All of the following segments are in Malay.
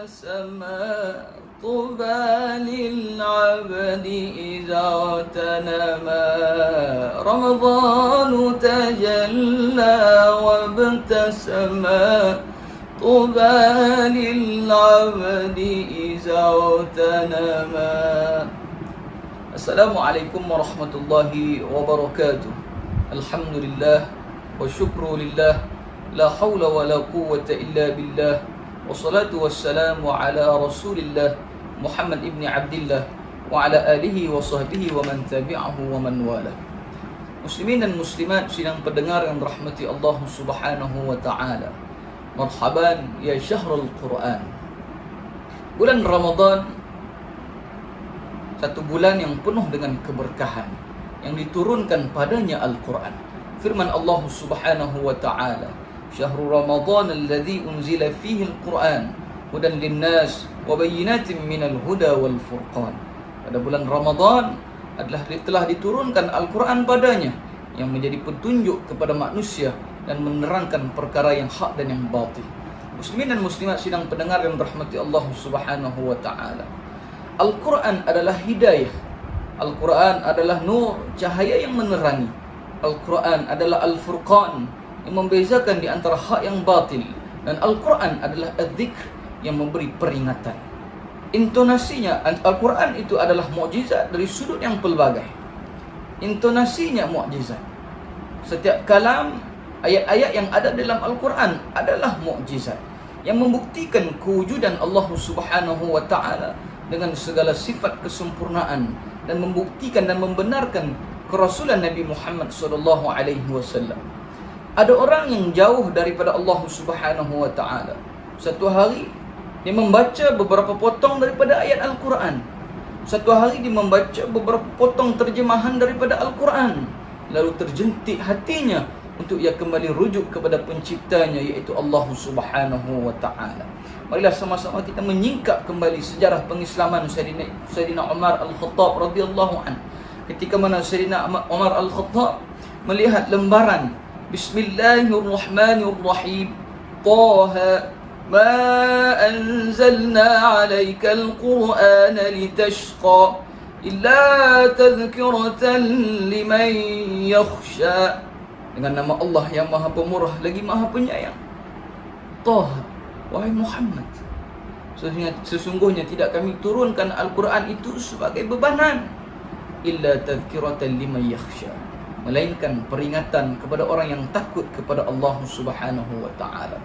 سما طوبى للعبد إذا اغتنما رمضان تجلى وابتسما طوبى للعبد إذا اغتنما. Assalamualaikum warahmatullahi wabarakatuh. Alhamdulillah wa syukru lillah, la hawla wa la quwwata illa billah, wa salatu wassalamu ala rasulillah Muhammad ibn Abdillah wa ala alihi wa sahbihi wa man tabi'ahu wa man wala. Muslimin dan muslimat sidang pendengar yang dirahmati Allah subhanahu wa ta'ala, marhaban ya syahrul Quran. Bulan Ramadan, satu bulan yang penuh dengan keberkahan, yang diturunkan padanya Al-Quran. Firman Allah subhanahu wa ta'ala, Syahrul Ramadan alladhi unzila fihi Al-Quran hudan linnas wa bayyinatin minal huda wal furqan. Pada bulan Ramadan telah diturunkan Al-Quran padanya, yang menjadi petunjuk kepada manusia dan menerangkan perkara yang hak dan yang batil. Muslimin dan muslimat sidang pendengar yang dirahmati Allah subhanahu wa ta'ala, Al-Quran adalah hidayah. Al-Quran adalah nur, cahaya yang menerangi. Al-Quran adalah Al-Furqan, yang membezakan di antara hak yang batil. Dan Al-Quran adalah Adz-Dzikr, yang memberi peringatan. Intonasinya, Al-Quran itu adalah mukjizat dari sudut yang pelbagai. Intonasinya mukjizat. Setiap kalam, ayat-ayat yang ada dalam Al-Quran adalah mukjizat, yang membuktikan kewujudan Allah subhanahu wa ta'ala dengan segala sifat kesempurnaan, dan membuktikan dan membenarkan kerasulan Nabi Muhammad sallallahu alaihi wasallam. Ada orang yang jauh daripada Allah subhanahu wa ta'ala, satu hari dia membaca beberapa potong daripada ayat Al-Quran. Satu hari dia membaca beberapa potong terjemahan daripada Al-Quran, lalu terjentik hatinya untuk ia kembali rujuk kepada penciptanya, iaitu Allah subhanahu wa ta'ala. Marilah sama-sama kita menyingkap kembali sejarah pengislaman Sayyidina Umar Al-Khattab radhiyallahu anhu. Ketika mana Sayyidina Umar Al-Khattab melihat lembaran Bismillahirrahmanirrahim, Taha ma anzalna 'alaikal Qur'ana litashqa illa tadhkiratan liman yakhsha. Dengan nama Allah yang Maha Pemurah lagi Maha Penyayang. Taha, wahai Muhammad, sesungguhnya tidak kami turunkan Al-Quran itu sebagai bebanan, illa tadhkiratan liman yakhsha, melainkan peringatan kepada orang yang takut kepada Allah subhanahu wa ta'ala.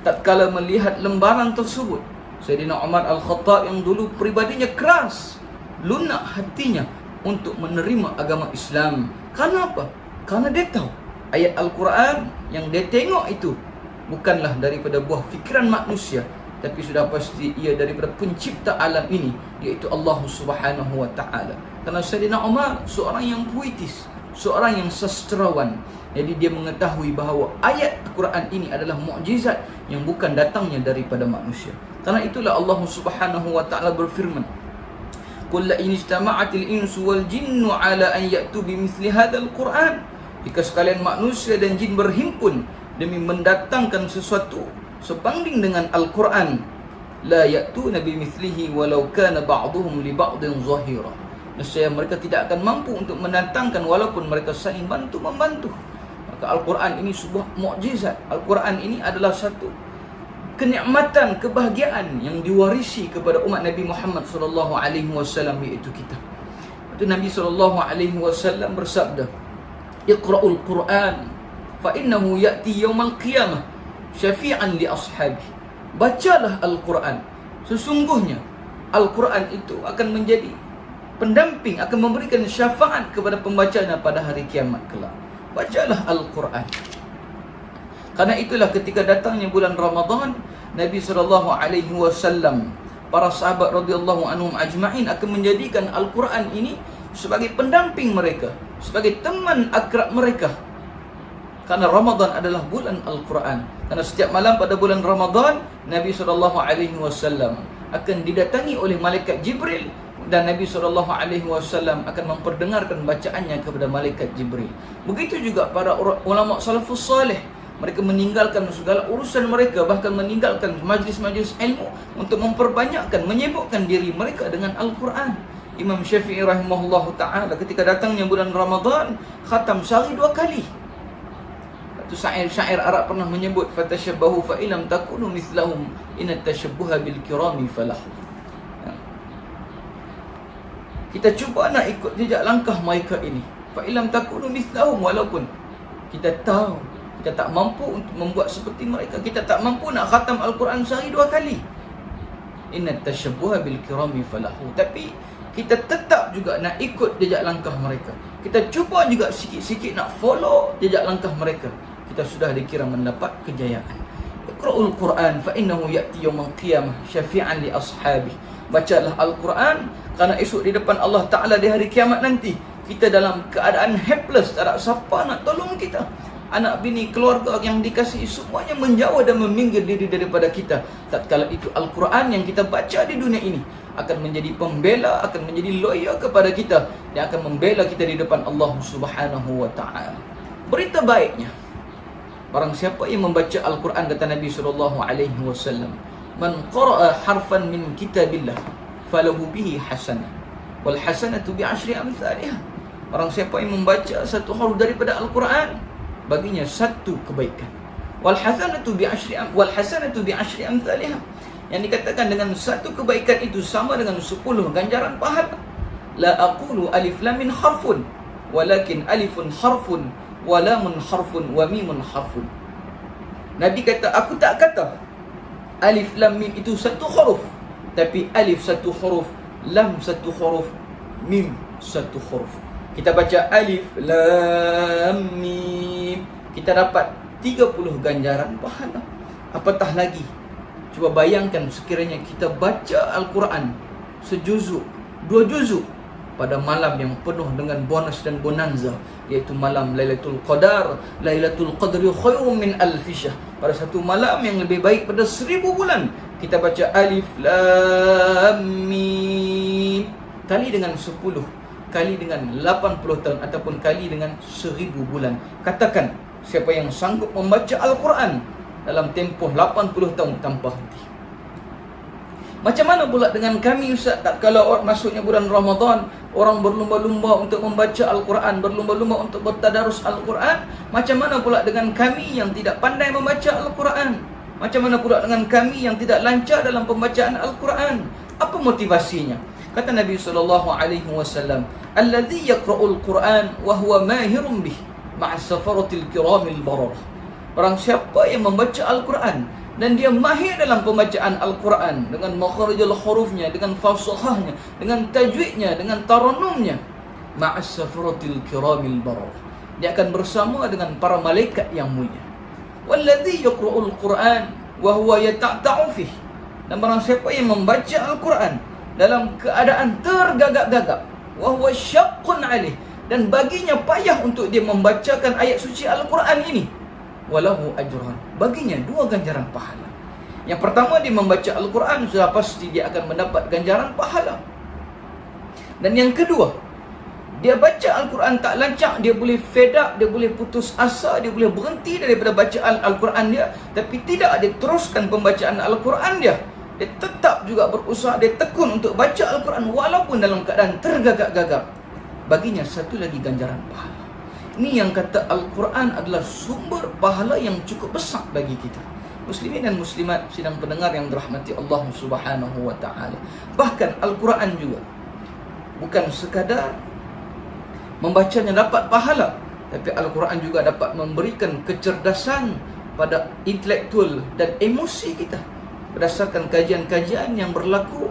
Tatkala melihat lembaran tersebut, Sayyidina Umar Al-Khattab yang dulu pribadinya keras, lunak hatinya untuk menerima agama Islam. Kenapa? Karena dia tahu ayat Al-Quran yang dia tengok itu bukanlah daripada buah fikiran manusia, tapi sudah pasti ia daripada pencipta alam ini, iaitu Allah subhanahu wa ta'ala. Karena Sayyidina Umar seorang yang puitis, seorang yang sastrawan. Jadi dia mengetahui bahawa ayat Al-Quran ini adalah mukjizat yang bukan datangnya daripada manusia. Karena itulah Allah subhanahu wa ta'ala berfirman, Qul la in ijtama'atil insu wal jinnu ala an ya'tu bimithli hadzal Qur'an. Jika sekalian manusia dan jin berhimpun demi mendatangkan sesuatu sebanding dengan Al-Quran, la ya'tuna bimithlihi walau kana ba'duhum li ba'din zahira. Nescaya mereka tidak akan mampu untuk mendatangkan walaupun mereka saling bantu-membantu. Maka Al-Quran ini sebuah mukjizat. Al-Quran ini adalah satu kenikmatan, kebahagiaan yang diwarisi kepada umat Nabi Muhammad sallallahu alaihi wasallam, iaitu kita. Itu Nabi sallallahu alaihi wasallam bersabda, Iqra'ul Quran fa innahu ya'ti yaumal qiyamah syafi'an li ashabi. Bacalah Al-Quran, sesungguhnya Al-Quran itu akan menjadi pendamping, akan memberikan syafaat kepada pembacanya pada hari kiamat kelak. Bacalah Al-Quran. Karena itulah ketika datangnya bulan Ramadan, Nabi SAW, para sahabat radhiyallahu anhum ajma'in akan menjadikan Al-Quran ini sebagai pendamping mereka, sebagai teman akrab mereka. Karena Ramadan adalah bulan Al-Quran. Karena setiap malam pada bulan Ramadan, Nabi SAW akan didatangi oleh malaikat Jibril, dan Nabi SAW akan memperdengarkan bacaannya kepada malaikat Jibril. Begitu juga para ulama salafus salih, Mereka meninggalkan segala urusan mereka, bahkan meninggalkan majlis-majlis ilmu untuk memperbanyakkan, menyibukkan diri mereka dengan Al-Quran. Imam Syafi'i rahimahullah ta'ala ketika datangnya bulan Ramadan, khatam sehari 2 kali. Itu syair-syair Arab pernah menyebut, fatashabbahu fa ilam takunu mithlahum inat tashabbuha bil kirami falahu. Kita cuba nak ikut jejak langkah mereka ini. Fa ilam takunu mithlahum, walaupun kita tahu kita tak mampu untuk membuat seperti mereka, kita tak mampu nak khatam Al-Quran sehari 2 kali. Inna tashabbuha bil kirami falahu. Tapi kita tetap juga nak ikut jejak langkah mereka. Kita cuba juga sikit-sikit nak follow jejak langkah mereka. Kita sudah dikira mendapat kejayaan. Iqra'ul Quran fa innahu ya'ti yawmal qiyamah syafi'an li ashabi. Bacalah Al-Quran kerana esok di depan Allah Ta'ala di hari kiamat nanti kita dalam keadaan helpless, tak ada siapa nak tolong kita. Anak bini, keluarga yang dikasihi semuanya menjauh dan meminggir diri daripada kita. Tatkala itu Al-Quran yang kita baca di dunia ini akan menjadi pembela, akan menjadi lawyer kepada kita, yang akan membela kita di depan Allah Subhanahu wa ta'ala. Berita baiknya, barang siapa yang membaca Al-Quran, kata Nabi SAW, man qara'a harfan min kitabillah falahu bihi hasanah wal hasanatu bi 10 amsalihah. Barang siapa yang membaca satu huruf daripada Al-Quran, baginya satu kebaikan. Wal hasanatu bi 10 amsalihah. Yang dikatakan dengan satu kebaikan itu sama dengan 10 ganjaran pahala. La aqulu alif lam min harfun, walakin alifun harfun wa lamun harfun wa mimun harfun. Nabi kata, aku tak kata alif lam mim itu satu huruf, tapi alif satu huruf, lam satu huruf, mim satu huruf. Kita baca alif lam mim, kita dapat 30 ganjaran pahala. Apatah lagi, cuba bayangkan sekiranya kita baca Al-Quran sejuzuk, 2 juzuk pada malam yang penuh dengan bonus dan bonanza, iaitu malam Lailatul Qadar. Lailatul Qadri khairum min alfi syahr. Pada satu malam yang lebih baik pada 1000 bulan. Kita baca alif lam mim, kali dengan 10, kali dengan 80 tahun, ataupun kali dengan 1000 bulan. Katakan, siapa yang sanggup membaca Al-Quran dalam tempoh 80 tahun tanpa henti. Macam mana pula dengan kami, Ustaz? Tak kalau masuknya bulan Ramadan, orang berlumba-lumba untuk membaca Al-Quran, berlumba-lumba untuk bertadarus Al-Quran. Macam mana pula dengan kami yang tidak pandai membaca Al-Quran? Macam mana pula dengan kami yang tidak lancar dalam pembacaan Al-Quran? Apa motivasinya? Kata Nabi SAW, alladhi yaqra'ul Quran wa huwa mahirun bih ma'as safaratil kiramil bararah. Orang siapa yang membaca Al-Quran dan dia mahir dalam pembacaan Al-Quran, dengan makharijul hurufnya, dengan fasahahnya, dengan tajwidnya, dengan taranumnya, ma'as safaratil kiramil bararah, dia akan bersama dengan para malaikat yang mulia. Walladhi yaqra'ul Quran wa huwa yata'ta'u fih. Dan barang siapa yang membaca Al-Quran dalam keadaan tergagap-gagap, wa huwa syaqqun alaih, dan baginya payah untuk dia membacakan ayat suci Al-Quran ini, walahu ajran, baginya 2 ganjaran pahala. Yang pertama, dia membaca Al-Quran, sudah pasti dia akan mendapat ganjaran pahala. Dan yang kedua, dia baca Al-Quran tak lancar, dia boleh fed up, dia boleh putus asa, dia boleh berhenti daripada bacaan Al-Quran dia, tapi tidak dia teruskan pembacaan Al-Quran dia. Dia tetap juga berusaha, dia tekun untuk baca Al-Quran walaupun dalam keadaan tergagap-gagap. Baginya satu lagi ganjaran pahala. Ini yang kata Al-Quran adalah sumber pahala yang cukup besar bagi kita. Muslimin dan muslimat sidang pendengar yang dirahmati Allah Subhanahu wa ta'ala. Bahkan Al-Quran juga bukan sekadar membacanya dapat pahala, tapi Al-Quran juga dapat memberikan kecerdasan pada intelektual dan emosi kita. Berdasarkan kajian-kajian yang berlaku,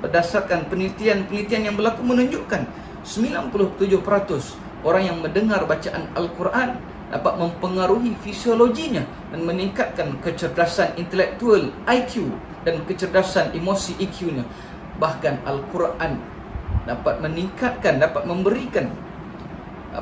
berdasarkan penelitian-penelitian yang berlaku menunjukkan 97% orang yang mendengar bacaan Al-Quran dapat mempengaruhi fisiologinya dan meningkatkan kecerdasan intelektual IQ dan kecerdasan emosi EQ-nya. Bahkan Al-Quran dapat meningkatkan, dapat memberikan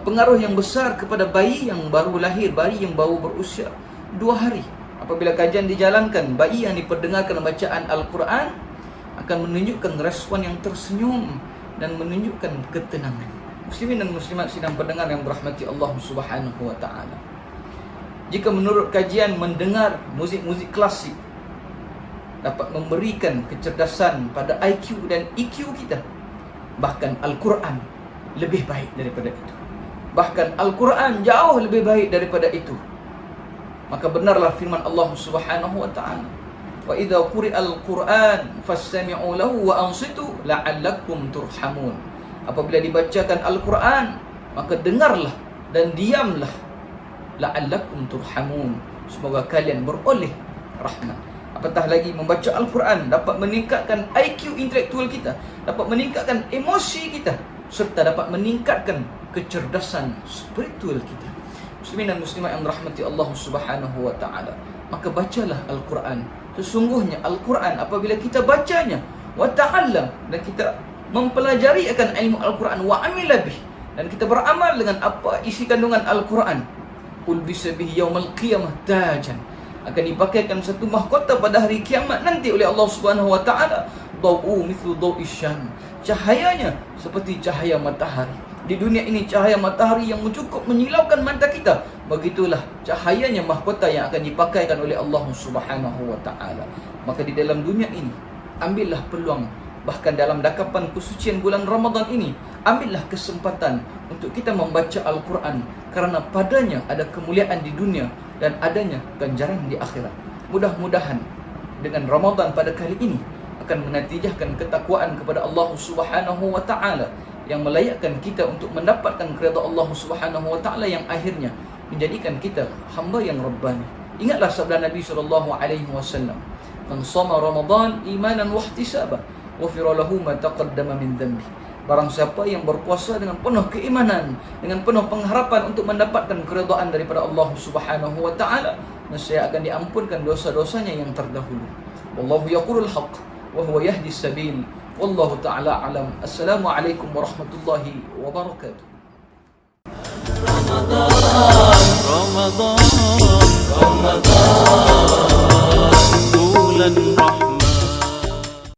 pengaruh yang besar kepada bayi yang baru lahir, bayi yang baru berusia 2 hari. Apabila kajian dijalankan, bayi yang diperdengarkan bacaan Al-Quran akan menunjukkan respon yang tersenyum dan menunjukkan ketenangan. Muslimin dan muslimat sidang pendengar yang berahmati Allah Subhanahu wa ta'ala. Jika menurut kajian mendengar muzik-muzik klasik dapat memberikan kecerdasan pada IQ dan EQ kita, bahkan Al-Quran lebih baik daripada itu. Bahkan Al-Quran jauh lebih baik daripada itu. Maka benarlah firman Allah Subhanahu wa ta'ala, wa idza quri'al Qur'an fastami'u lahu wa ansitu la'allakum turhamun. Apabila dibacakan Al-Quran, maka dengarlah dan diamlah, la'allakum turhamun, semoga kalian beroleh rahmat. Apatah lagi membaca Al-Quran dapat meningkatkan IQ intelektual kita, dapat meningkatkan emosi kita, serta dapat meningkatkan kecerdasan spiritual kita. Muslimin dan muslimat yang dirahmati Allah Subhanahu wa ta'ala, maka bacalah Al-Quran. Sesungguhnya Al-Quran apabila kita bacanya, wa ta'allam, dan kita mempelajari akan ilmu Al-Quran, wa amila bih, dan kita beramal dengan apa isi kandungan Al-Quran, ulbisa bihi yaumal qiyamah tajan, akan dipakaikan satu mahkota pada hari kiamat nanti oleh Allah Subhanahu wa ta'ala, daw'u mithlu daw'is syam, cahayanya seperti cahaya matahari. Di dunia ini cahaya matahari yang cukup menyilaukan mata kita, begitulah cahayanya mahkota yang akan dipakaikan oleh Allah Subhanahu wa ta'ala. Maka di dalam dunia ini, ambillah peluang, bahkan dalam dakapan kesucian bulan Ramadan ini, ambillah kesempatan untuk kita membaca Al-Quran, karena padanya ada kemuliaan di dunia dan adanya ganjaran di akhirat. Mudah-mudahan dengan Ramadan pada kali ini akan menatijahkan ketakwaan kepada Allah Subhanahu wa ta'ala, yang melayakkan kita untuk mendapatkan keridhaan Allah Subhanahu wa ta'ala, yang akhirnya menjadikan kita hamba yang rabbani. Ingatlah sabda Nabi SAW, man shoma Ramadan imanan wa ihtisaban ghufira lahu ma taqaddama min dhanbi. Barang siapa yang berpuasa dengan penuh keimanan, dengan penuh pengharapan untuk mendapatkan keridhaan daripada Allah Subhanahu wa ta'ala, nescaya akan diampunkan dosa-dosanya yang terdahulu. Wallahu yaqulul haqq wa huwa yahdis sabil. Wallahu ta'ala alam. Assalamualaikum warahmatullahi wabarakatuh. Ramadan